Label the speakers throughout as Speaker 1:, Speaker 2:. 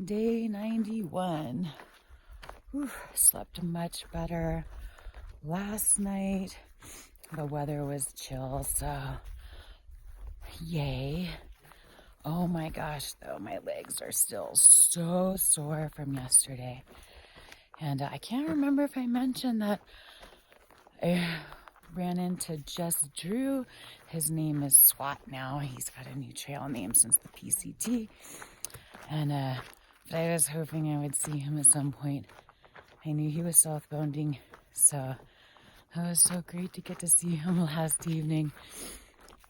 Speaker 1: Day 91. Whew, slept much better last night. The weather was chill, so yay. Oh my gosh, though, my legs are still so sore from yesterday. And I can't remember if I mentioned that I ran into just Drew. His name is SWAT now. He's got a new trail name since the PCT. And but I was hoping I would see him at some point. I knew he was southbounding, so it was so great to get to see him last evening.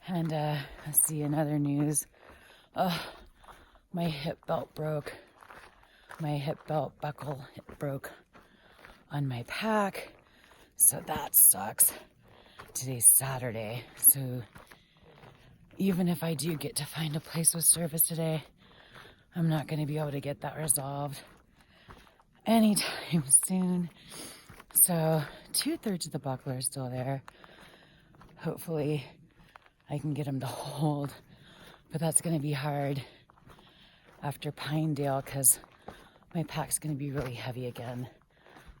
Speaker 1: And let's see, in other news, my hip belt broke. My hip belt buckle broke on my pack, so that sucks. Today's Saturday, so even if I do get to find a place with service today, I'm not going to be able to get that resolved anytime soon. So 2/3 of the buckle are still there. Hopefully I can get them to hold, but that's going to be hard after Pinedale because my pack's going to be really heavy again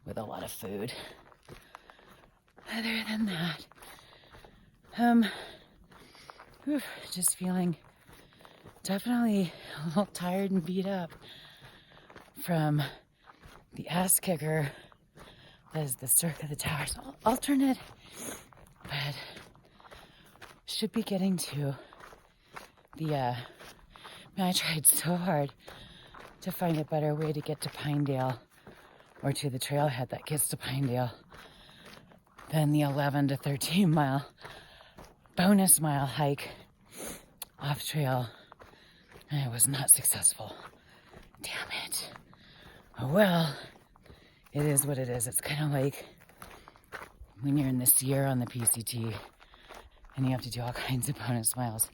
Speaker 1: with a lot of food. Other than that, just feeling definitely a little tired and beat up from the ass kicker that is the Cirque of the Towers alternate, but should be getting to the I tried so hard to find a better way to get to Pinedale or to the trailhead that gets to Pinedale than the 11 to 13 mile bonus mile hike off trail. I was not successful. Damn it. Oh well, it is what it is. It's kind of like when you're in the Sierra on the PCT and you have to do all kinds of bonus miles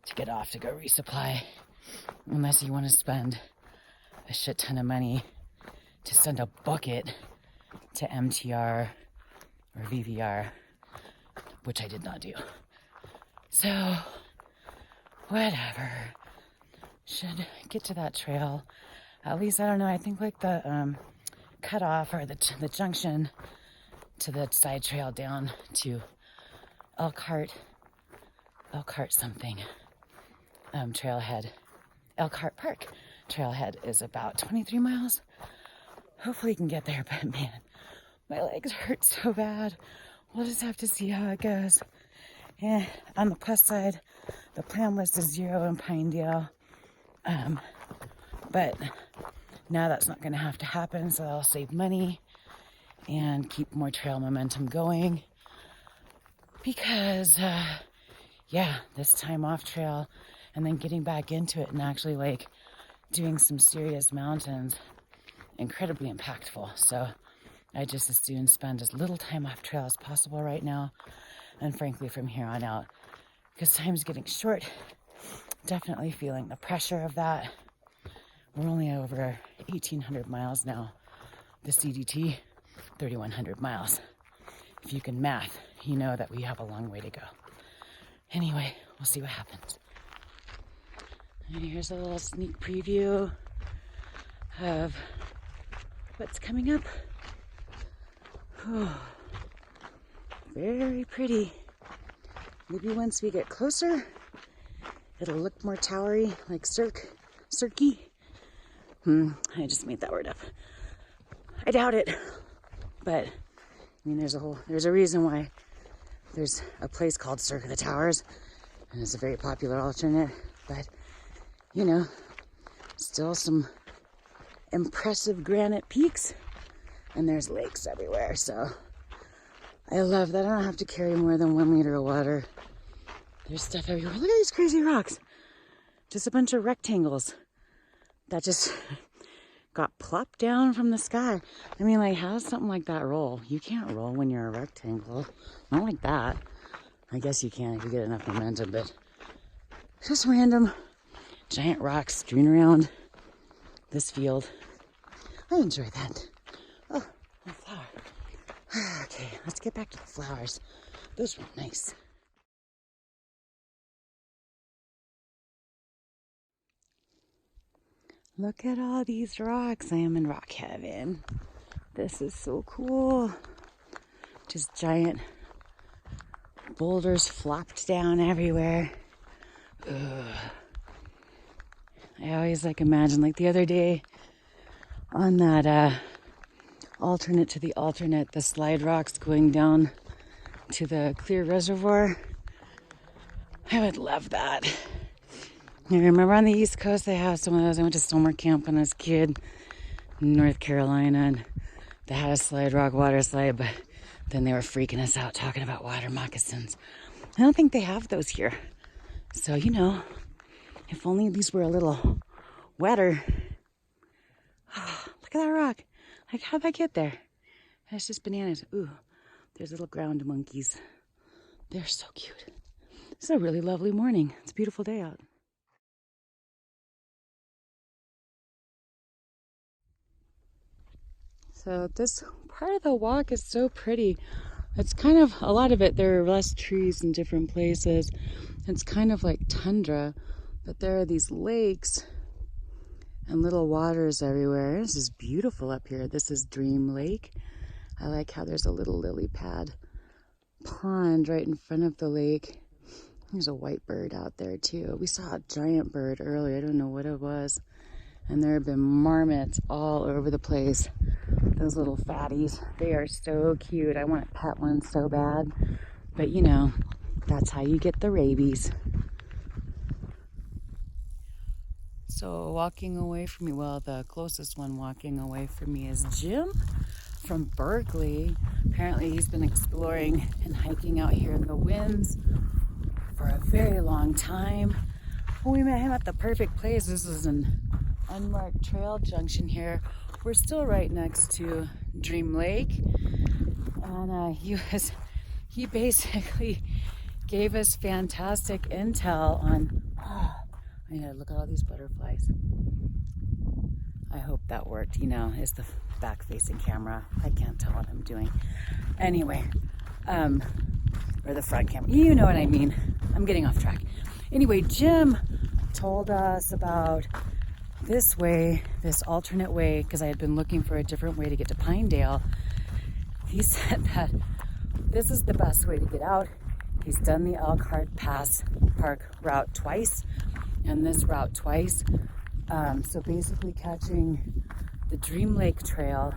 Speaker 1: to get off to go resupply, unless you want to spend a shit ton of money to send a bucket to MTR or VVR, which I did not do. So, whatever. Should get to that trail. At least, I don't know, I think like the cutoff or the junction to the side trail down to Elkhart something trailhead. Elkhart Park trailhead is about 23 miles. Hopefully you can get there, but man, my legs hurt so bad. We'll just have to see how it goes. And on the plus side, the plan was to 0 in Pinedale. But now that's not going to have to happen, so I'll save money and keep more trail momentum going. Because, this time off trail and then getting back into it and actually like doing some serious mountains, incredibly impactful. So I just as soon spend as little time off trail as possible right now. And frankly, from here on out, because time's getting short, definitely feeling the pressure of that. We're only over 1,800 miles now. The CDT, 3,100 miles. If you can math, you know that we have a long way to go. Anyway, we'll see what happens. And here's a little sneak preview of what's coming up. Oh, very pretty. Maybe once we get closer, it'll look more towery, like Cirque. I just made that word up. I doubt it. But, I mean, there's a reason why there's a place called Cirque of the Towers, and it's a very popular alternate, but, you know, still some impressive granite peaks, and there's lakes everywhere, so I love that I don't have to carry more than 1 liter of water. There's stuff everywhere. Look at these crazy rocks. Just a bunch of rectangles that just got plopped down from the sky. I mean, like, how does something like that roll? You can't roll when you're a rectangle. Not like that. I guess you can if you get enough momentum, but just random giant rocks strewn around this field. I enjoy that. Oh, a flower. Okay, let's get back to the flowers. Those were nice. Look at all these rocks. I am in rock heaven. This is so cool. Just giant boulders flopped down everywhere. Ugh. I always imagine the other day on that alternate to the alternate, the slide rocks going down to the clear reservoir. I would love that. I remember on the East Coast they have some of those. I went to summer camp when I was a kid in North Carolina, and they had a slide rock water slide, but then they were freaking us out talking about water moccasins. I don't think they have those here. So, if only these were a little wetter. Oh, look at that rock. How'd that get there? That's just bananas. Ooh, there's little ground monkeys. They're so cute. This is a really lovely morning. It's a beautiful day out. So this part of the walk is so pretty. It's kind of, a lot of it, there are less trees in different places. It's kind of like tundra, but there are these lakes and little waters everywhere. This is beautiful up here. This is Dream Lake. I like how there's a little lily pad pond right in front of the lake. There's a white bird out there too. We saw a giant bird earlier. I don't know what it was. And there have been marmots all over the place. Those little fatties. They are so cute. I want to pet one so bad. But that's how you get the rabies. So walking away from me, the closest one walking away from me is Jim from Berkeley. Apparently he's been exploring and hiking out here in the winds for a very long time. We met him at the perfect place. This is an unmarked trail junction here. We're still right next to Dream Lake, and he basically gave us fantastic intel on. I gotta look at all these butterflies. I hope that worked. It's the back-facing camera. I can't tell what I'm doing. Anyway, or the front camera. You know what I mean. I'm getting off track. Anyway, Jim told us about this way, this alternate way, because I had been looking for a different way to get to Pinedale. He said that this is the best way to get out. He's done the Elkhart Pass Park route twice, and this route twice. So basically catching the Dream Lake Trail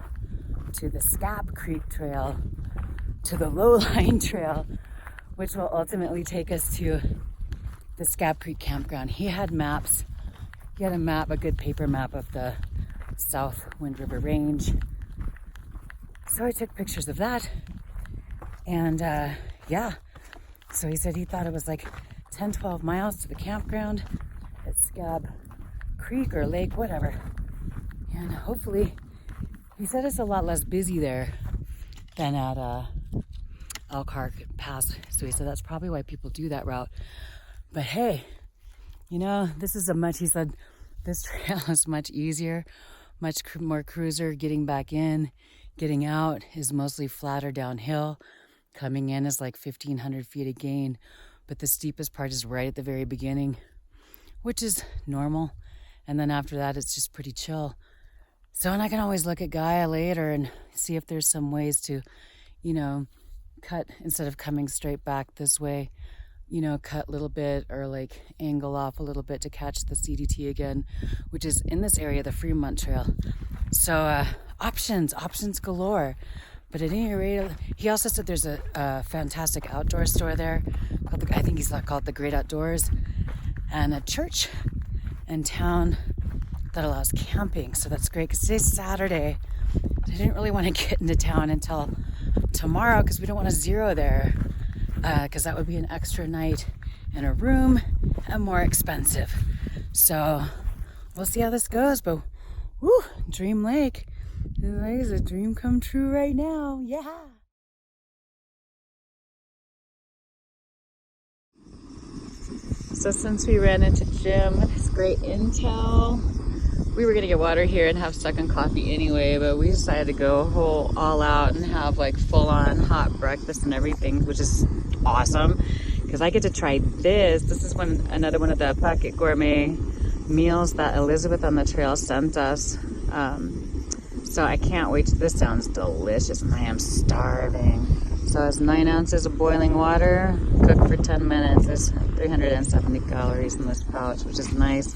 Speaker 1: to the Scap Creek Trail to the Lowline Trail, which will ultimately take us to the Scap Creek Campground. He had maps. He had a good paper map of the South Wind River Range. So I took pictures of that. And so he said he thought it was 10, 12 miles to the campground at Scab Creek or Lake, whatever. And hopefully, he said it's a lot less busy there than at Elkhart Pass. So he said that's probably why people do that route. But hey, he said this trail is much easier, much more cruiser. Getting back in, getting out is mostly flatter downhill. Coming in is 1,500 feet of gain, but the steepest part is right at the very beginning, which is normal. And then after that, it's just pretty chill. So, and I can always look at Gaia later and see if there's some ways to, cut, instead of coming straight back this way, cut a little bit or angle off a little bit to catch the CDT again, which is in this area, the Fremont Trail. So options galore. But at any rate, he also said there's a fantastic outdoor store there called I think he's called the Great Outdoors, and a church in town that allows camping. So that's great because today's Saturday. I didn't really want to get into town until tomorrow because we don't want to zero there. Because that would be an extra night in a room and more expensive. So we'll see how this goes. But Dream Lake. This is a dream come true right now. Yeah. So since we ran into Jim with his great intel, we were gonna get water here and have second coffee anyway, but we decided to go all out and have full-on hot breakfast and everything, which is awesome because I get to try this. This is another one of the Packet Gourmet meals that Elizabeth on the trail sent us. So I can't wait. This sounds delicious and I am starving. So it's 9 ounces of boiling water, cooked for 10 minutes. There's 370 calories in this pouch, which is nice.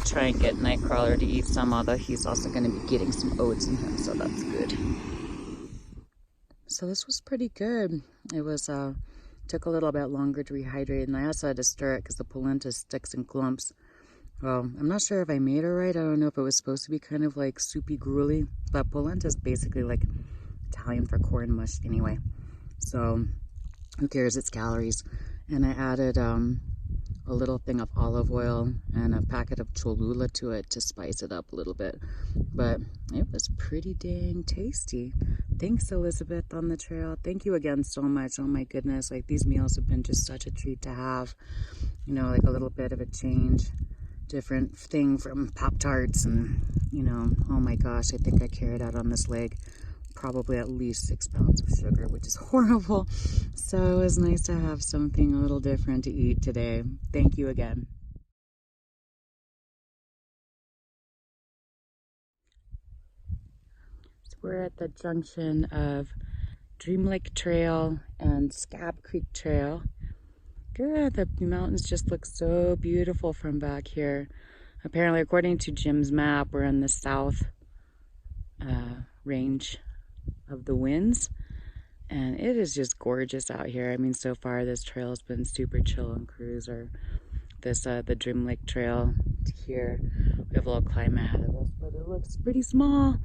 Speaker 1: Try and get Nightcrawler to eat some, although he's also going to be getting some oats in him, so that's good. So this was pretty good. It was took a little bit longer to rehydrate, and I also had to stir it because the polenta sticks in clumps. Well, I'm not sure if I made it right. I don't know if it was supposed to be kind of like soupy gruely, but polenta is basically like Italian for corn mush anyway. So who cares? It's calories. And I added a little thing of olive oil and a packet of Cholula to it to spice it up a little bit. But it was pretty dang tasty. Thanks, Elizabeth on the trail. Thank you again so much. Oh my goodness, like these meals have been just such a treat to have. You know, like a little bit of a change. Different thing from Pop-Tarts and, you know, oh my gosh, I think I carried out on this leg probably at least 6 pounds of sugar, which is horrible. So it was nice to have something a little different to eat today. Thank you again. So we're at the junction of Dream Lake Trail and Scab Creek Trail. Good, the mountains just look so beautiful from back here. Apparently, according to Jim's map, we're in the south range of the winds, and it is just gorgeous out here. I mean, so far this trail has been super chill and cruiser. This the Dream Lake Trail here, we have a little climb ahead of us, but it looks pretty small.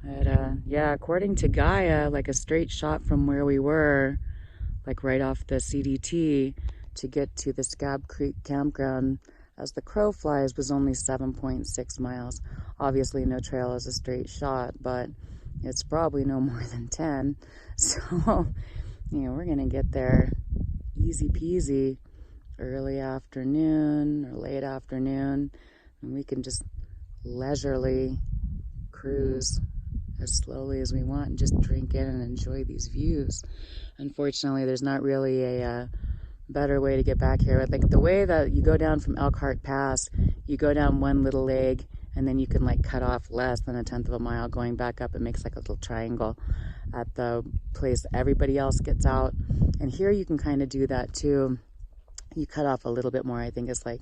Speaker 1: But yeah, according to Gaia, like a straight shot from where we were, like right off the CDT to get to the Scab Creek campground as the crow flies was only 7.6 miles. Obviously no trail is a straight shot, but it's probably no more than 10. So, you know, we're gonna get there easy peasy early afternoon or late afternoon, and we can just leisurely cruise as slowly as we want and just drink in and enjoy these views. Unfortunately, there's not really a better way to get back here. Like the way that you go down from Elkhart Pass, you go down one little leg and then you can like cut off less than 1/10 of a mile going back up. It makes like a little triangle at the place everybody else gets out. And here you can kind of do that too. You cut off a little bit more. I think it's like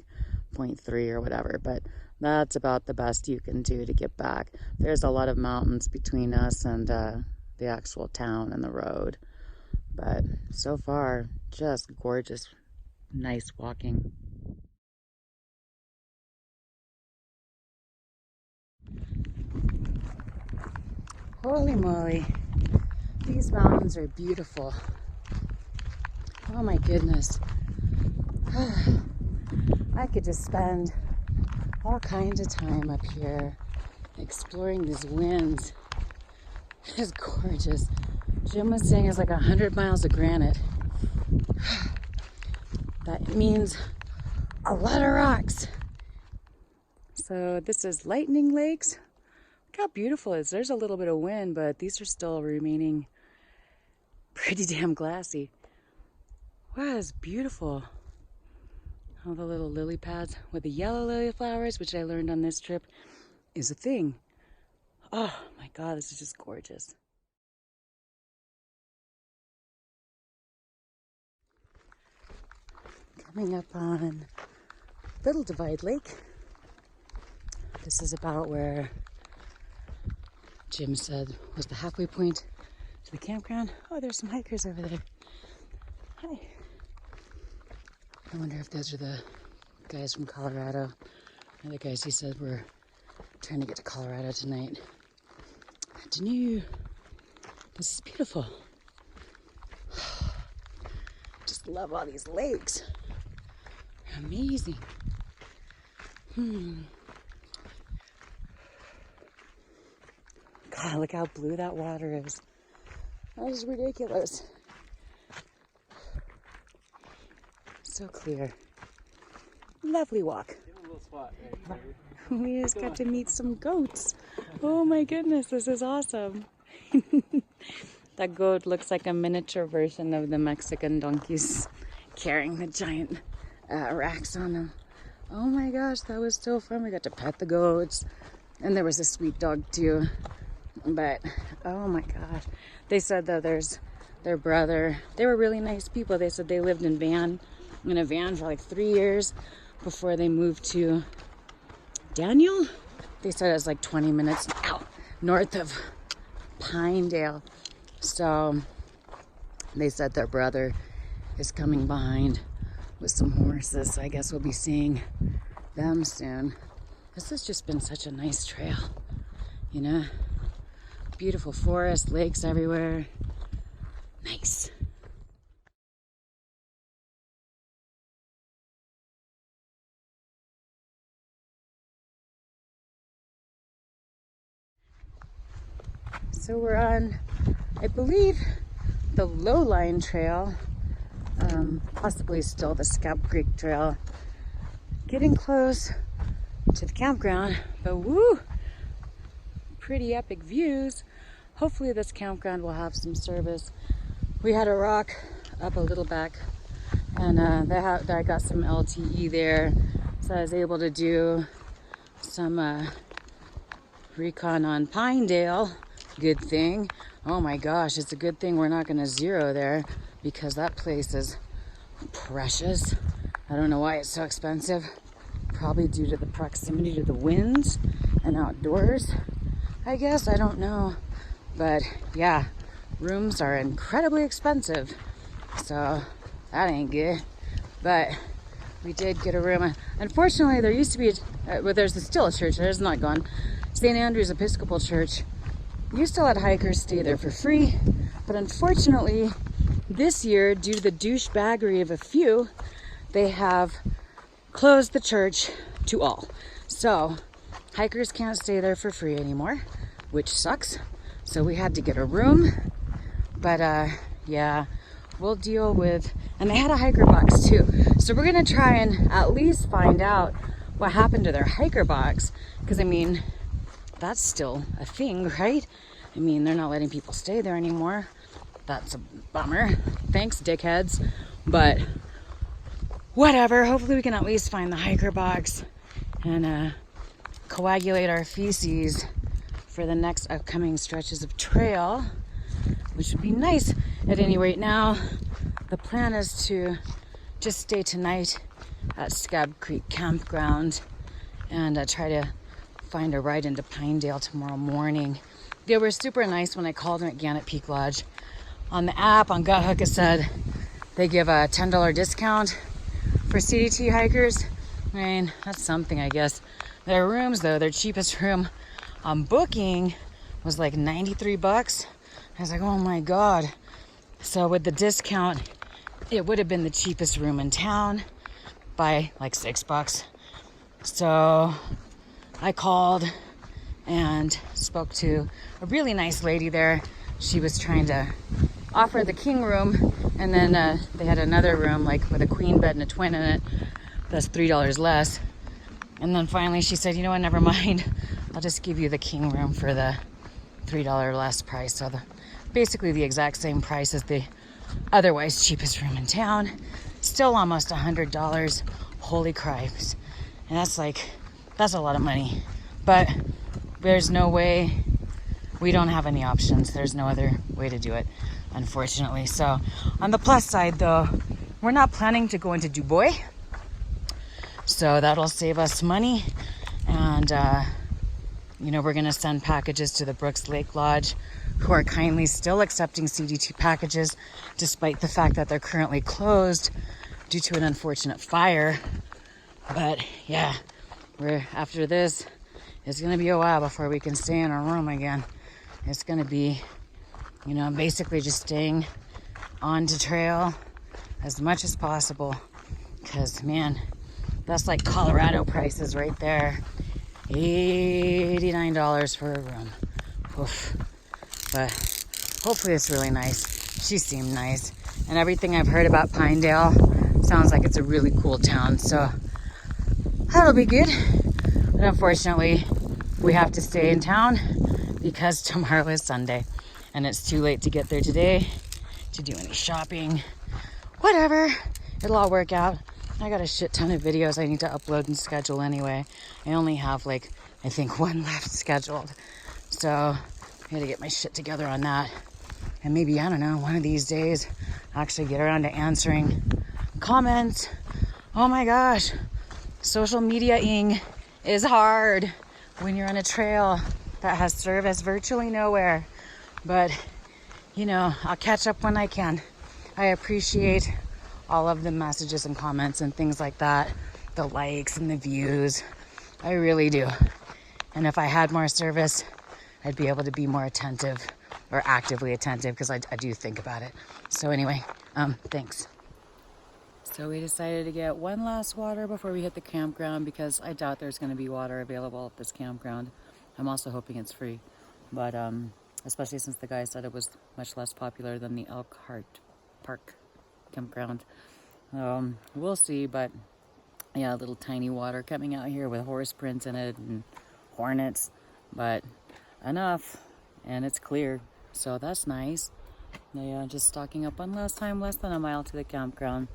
Speaker 1: 0.3 or whatever, but that's about the best you can do to get back. There's a lot of mountains between us and the actual town and the road. But so far, just gorgeous, nice walking. Holy moly, these mountains are beautiful. Oh my goodness. I could just spend all kinds of time up here exploring these winds. It's gorgeous. Jim was saying it's like 100 miles of granite. That means a lot of rocks. So this is Lightning Lakes. Look how beautiful it is. There's a little bit of wind, but these are still remaining pretty damn glassy. Wow, it's beautiful. All the little lily pads with the yellow lily flowers, which I learned on this trip is a thing. Oh my God, this is just gorgeous. Coming up on Little Divide Lake. This is about where Jim said was the halfway point to the campground. Oh, there's some hikers over there. Hi. I wonder if those are the guys from Colorado. Or the guys he said were trying to get to Colorado tonight. I knew. This is beautiful. Just love all these lakes. They're amazing. God, look how blue that water is. That is ridiculous. So clear. Lovely walk. We just got to meet some goats. Oh my goodness, this is awesome. That goat looks like a miniature version of the Mexican donkeys carrying the giant racks on them. Oh my gosh, that was so fun. We got to pet the goats, and there was a sweet dog too. But oh my gosh, they said that there's their brother. They were really nice people. They said they lived in a van for like 3 years before they moved to Daniel. They said it was like 20 minutes north of Pinedale. So they said their brother is coming behind with some horses. So I guess we'll be seeing them soon. This has just been such a nice trail, you know? Beautiful forest, lakes everywhere. Nice. So we're on, I believe, the low-lying trail, possibly still the Scalp Creek Trail. Getting close to the campground, but woo! Pretty epic views. Hopefully this campground will have some service. We had a rock up a little back, and I got some LTE there, so I was able to do some recon on Pinedale. Good thing. Oh my gosh, it's a good thing we're not going to zero there, because that place is precious. I don't know why it's so expensive. Probably due to the proximity to the winds and outdoors, I guess. I don't know. But yeah, rooms are incredibly expensive, so that ain't good. But we did get a room. Unfortunately, there used to be there's still a church there. It's not gone. St. Andrew's Episcopal Church used to let hikers stay there for free, but unfortunately this year, due to the douchebaggery of a few, they have closed the church to all. So hikers can't stay there for free anymore, which sucks. So we had to get a room, but yeah, we'll deal with, and they had a hiker box too. So we're gonna try and at least find out what happened to their hiker box, because I mean, that's still a thing, right? I mean, they're not letting people stay there anymore. That's a bummer. Thanks, dickheads. But whatever. Hopefully we can at least find the hiker box and coagulate our feces for the next upcoming stretches of trail, which would be nice. At any rate, now the plan is to just stay tonight at Scalp Creek Campground and try to find a ride into Pinedale tomorrow morning. They were super nice when I called them at Gannett Peak Lodge. On the app, on Guthook, it said they give a $10 discount for CDT hikers. I mean, that's something, I guess. Their rooms, though, their cheapest room on Booking was like $93. I was like, oh my God. So with the discount, it would have been the cheapest room in town by like $6. So I called and spoke to a really nice lady there. She was trying to offer the king room, and then they had another room like with a queen bed and a twin in it. That's $3 less. And then finally she said, you know what, never mind. I'll just give you the king room for the $3 less price. So basically the exact same price as the otherwise cheapest room in town. Still almost $100. Holy cripes. And that's a lot of money. But there's no way, we don't have any options. There's no other way to do it, unfortunately. So on the plus side, though, we're not planning to go into Dubois. So that'll save us money. And, you know, we're going to send packages to the Brooks Lake Lodge, who are kindly still accepting CDT packages, despite the fact that they're currently closed due to an unfortunate fire. But yeah, after this, it's going to be a while before we can stay in our room again. It's going to be, you know, basically just staying on to trail as much as possible. Because, man, that's like Colorado prices right there. $89 for a room. Oof. But hopefully it's really nice. She seemed nice. And everything I've heard about Pinedale sounds like it's a really cool town. So that'll be good. But unfortunately, we have to stay in town because tomorrow is Sunday. And it's too late to get there today to do any shopping. Whatever. It'll all work out. I got a shit ton of videos I need to upload and schedule anyway. I only have like, I think one left scheduled. So I gotta get my shit together on that. And maybe, I don't know, one of these days, actually get around to answering comments. Oh my gosh, social media-ing is hard when you're on a trail that has service virtually nowhere. But, you know, I'll catch up when I can. I appreciate all of the messages and comments and things like that, the likes and the views. I really do. And if I had more service, I'd be able to be more attentive or actively attentive, because I do think about it. So anyway, thanks. So we decided to get one last water before we hit the campground, because I doubt there's going to be water available at this campground. I'm also hoping it's free, but especially since the guy said it was much less popular than the Elkhart Park campground. We'll see, but yeah, a little tiny water coming out here with horse prints in it and hornets, but enough, and it's clear, so that's nice. Yeah, just stocking up on last time, less than a mile to the campground.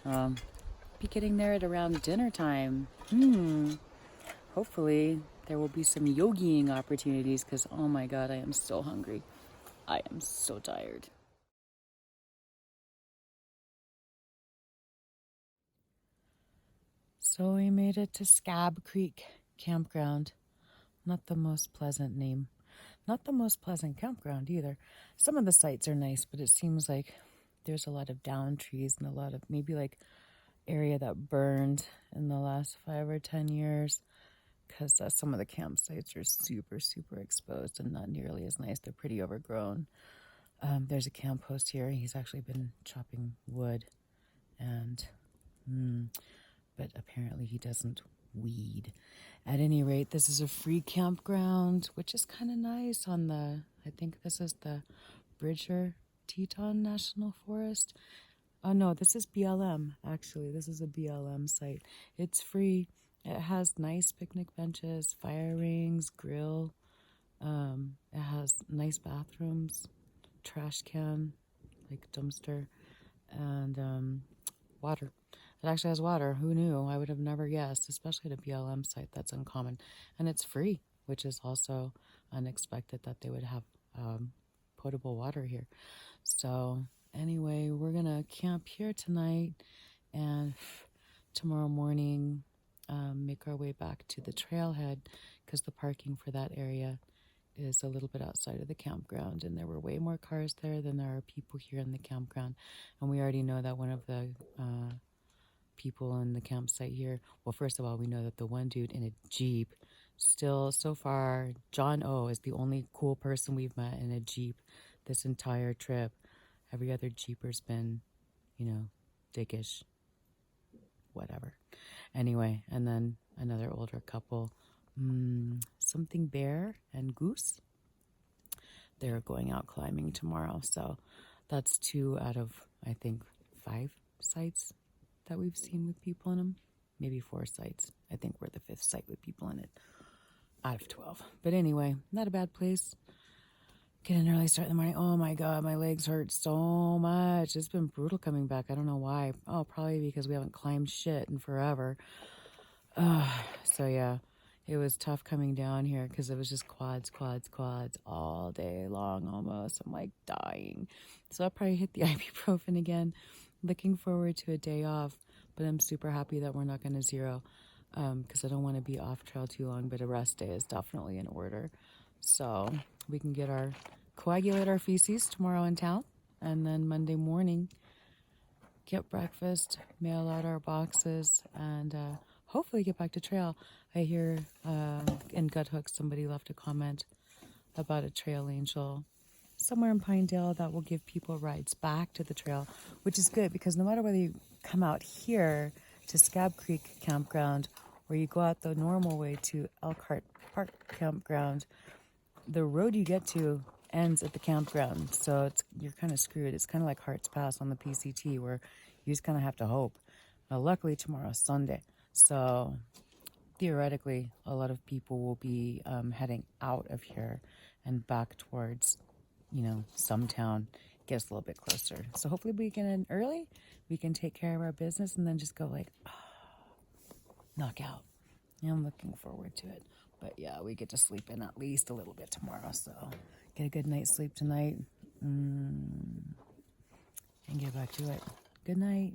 Speaker 1: Be getting there at around dinner time. Hopefully there will be some yogiing opportunities, because oh my god, I am so hungry. I am so tired. So we made it to Scab Creek Campground. Not the most pleasant name. Not the most pleasant campground either. Some of the sites are nice, but it seems like there's a lot of down trees and a lot of maybe like area that burned in the last 5 or 10 years, because some of the campsites are super, super exposed and not nearly as nice. They're pretty overgrown. There's a camp host here. He's actually been chopping wood, and but apparently he doesn't weed. At any rate, this is a free campground, which is kind of nice on the, I think this is the Bridger Teton National Forest. Oh no, this is BLM, actually. This is a BLM site. It's free. It has nice picnic benches, fire rings, grill. It has nice bathrooms, trash can, like dumpster, and water. It actually has water. Who knew? I would have never guessed, especially at a BLM site. That's uncommon. And it's free, which is also unexpected that they would have potable water here. So anyway, we're going to camp here tonight, and tomorrow morning make our way back to the trailhead, because the parking for that area is a little bit outside of the campground, and there were way more cars there than there are people here in the campground. And we already know that one of the people in the campsite here, well, first of all, we know that the one dude in a Jeep, still so far, John O is the only cool person we've met in a Jeep this entire trip. Every other Jeeper's been, you know, dickish, whatever. Anyway, and then another older couple, something bear and goose. They're going out climbing tomorrow, so that's 2 out of, I think, 5 sites that we've seen with people in them. Maybe 4 sites. I think we're the 5th site with people in it out of 12. But anyway, not a bad place. Get an early start in the morning. Oh my god, my legs hurt so much. It's been brutal coming back. I don't know why. Oh, probably because we haven't climbed shit in forever. So yeah, it was tough coming down here, because it was just quads all day long almost. I'm like dying. So I'll probably hit the ibuprofen again. Looking forward to a day off, but I'm super happy that we're not going to zero, because I don't want to be off trail too long, but a rest day is definitely in order. So we can coagulate our feces tomorrow in town, and then Monday morning get breakfast, mail out our boxes, and hopefully get back to trail. I hear in Guthook somebody left a comment about a trail angel somewhere in Pinedale that will give people rides back to the trail, which is good, because no matter whether you come out here to Scab Creek Campground or you go out the normal way to Elkhart Park Campground, the road you get to ends at the campground, so you're kind of screwed. It's kind of like Hart's Pass on the PCT, where you just kind of have to hope. Luckily, tomorrow's Sunday, so theoretically, a lot of people will be heading out of here and back towards, some town, get us a little bit closer. So hopefully we get in early. We can take care of our business and then just go like, knock out. Yeah, I'm looking forward to it. But yeah, we get to sleep in at least a little bit tomorrow. So get a good night's sleep tonight and get back to it. Good night.